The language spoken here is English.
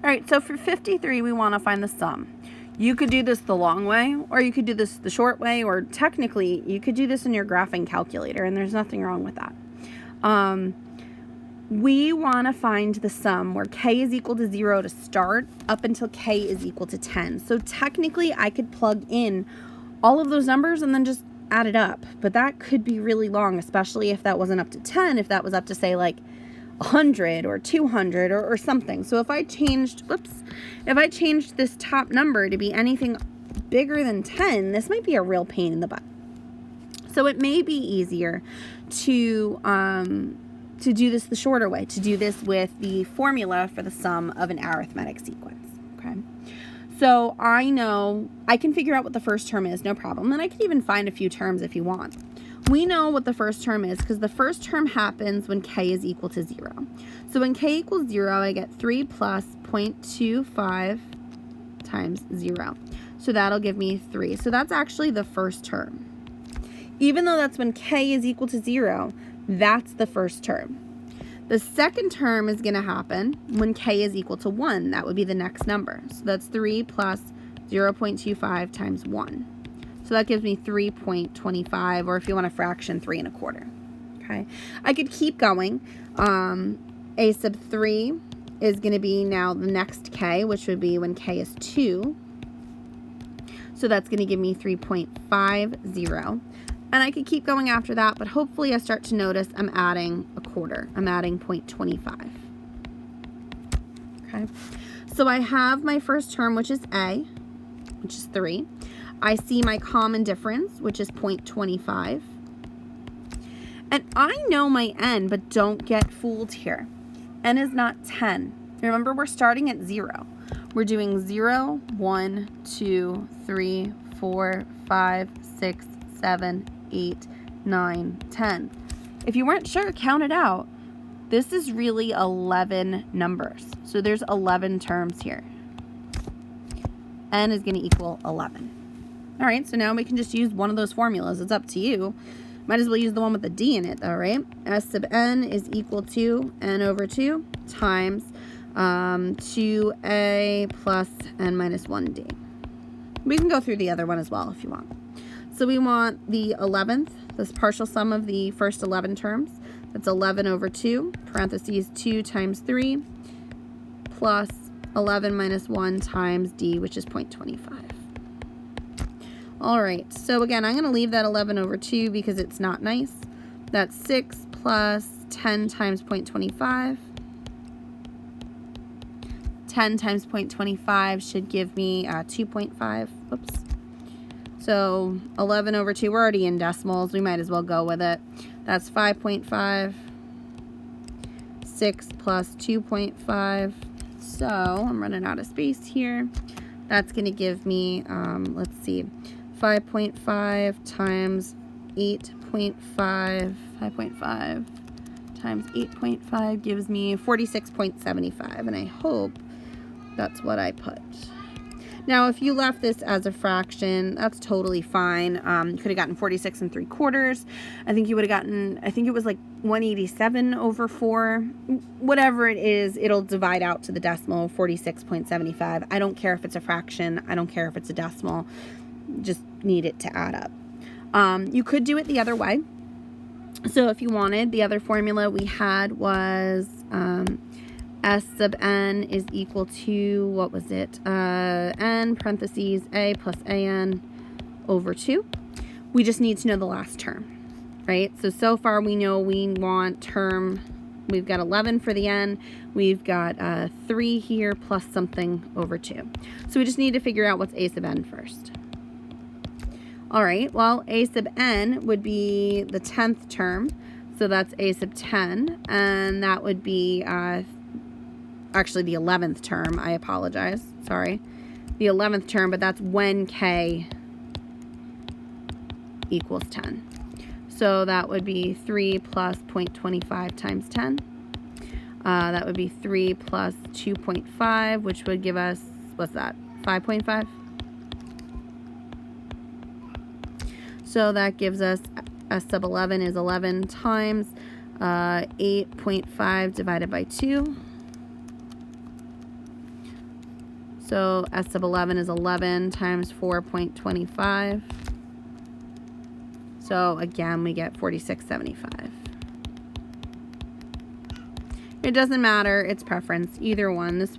All right, so for 53, we want to find the sum. You could do this the long way, or you could do this the short way, or technically, you could do this in your graphing calculator, and there's nothing wrong with that. We want to find the sum where k is equal to 0 to start up until k is equal to 10. So technically, I could plug in all of those numbers and then just add it up. But that could be really long, especially if that wasn't up to 10, if that was up to, say, like 100 or 200 or something. So if I changed this top number to be anything bigger than 10, this might be a real pain in the butt. So it may be easier to do this the shorter way, to do this with the formula for the sum of an arithmetic sequence, okay? So I know I can figure out what the first term is, no problem, and I can even find a few terms if you want. We know what the first term is because the first term happens when k is equal to 0. So when k equals 0, I get 3 plus 0.25 times 0. So that'll give me 3. So that's actually the first term. Even though that's when k is equal to 0, that's the first term. The second term is going to happen when k is equal to 1. That would be the next number. So that's 3 plus 0.25 times 1. So that gives me 3.25, or if you want a fraction, 3 1/4. Okay. I could keep going. A sub 3 is going to be now the next k, which would be when k is 2. So that's going to give me 3.50. And I could keep going after that, but hopefully I start to notice I'm adding a quarter. I'm adding 0.25. Okay. So I have my first term, which is a, which is 3. I see my common difference, which is 0.25. And I know my n, but don't get fooled here. N is not 10. Remember, we're starting at 0. We're doing 0, 1, 2, 3, 4, 5, 6, 7, 8, 9, 10. If you weren't sure, count it out. This is really 11 numbers. So there's 11 terms here. N is going to equal 11. All right, so now we can just use one of those formulas. It's up to you. Might as well use the one with the d in it, though, right? S sub n is equal to n over 2 times 2a plus n minus 1d. We can go through the other one as well if you want. So we want the 11th, this partial sum of the first 11 terms. That's 11 over 2, parentheses 2 times 3, plus 11 minus 1 times d, which is 0.25. All right, so again, I'm going to leave that 11 over 2 because it's not nice. That's 6 plus 10 times 0.25. 10 times 0.25 should give me 2.5. Whoops. So 11 over 2, we're already in decimals. We might as well go with it. That's 5.5. 6 plus 2.5. So I'm running out of space here. That's going to give me, let's see, 5.5 times 8.5. 5.5 times 8.5 gives me 46.75, and I hope that's what I put. Now, if you left this as a fraction, that's totally fine. You could have gotten 46 3/4. I think you would have gotten, I think it was like 187 over 4. Whatever it is, it'll divide out to the decimal, 46.75. I don't care if it's a fraction. I don't care if it's a decimal. Just need it to add up. You could do it the other way. So if you wanted, the other formula we had was S sub n is equal to, what was it? N parentheses a plus an over 2. We just need to know the last term, right? So far we know we want term, we've got 11 for the n, we've got 3 here plus something over 2. So we just need to figure out what's a sub n first. All right, well, a sub n would be the 10th term, so that's a sub 10, and that would be actually the 11th term. I apologize, sorry. The 11th term, but that's when k equals 10. So that would be 3 plus 0.25 times 10. That would be 3 plus 2.5, which would give us, what's that, 5.5? So that gives us S sub 11 is 11 times 8.5 divided by 2. So S sub 11 is 11 times 4.25. So again, we get 46.75. It doesn't matter, it's preference, either one. This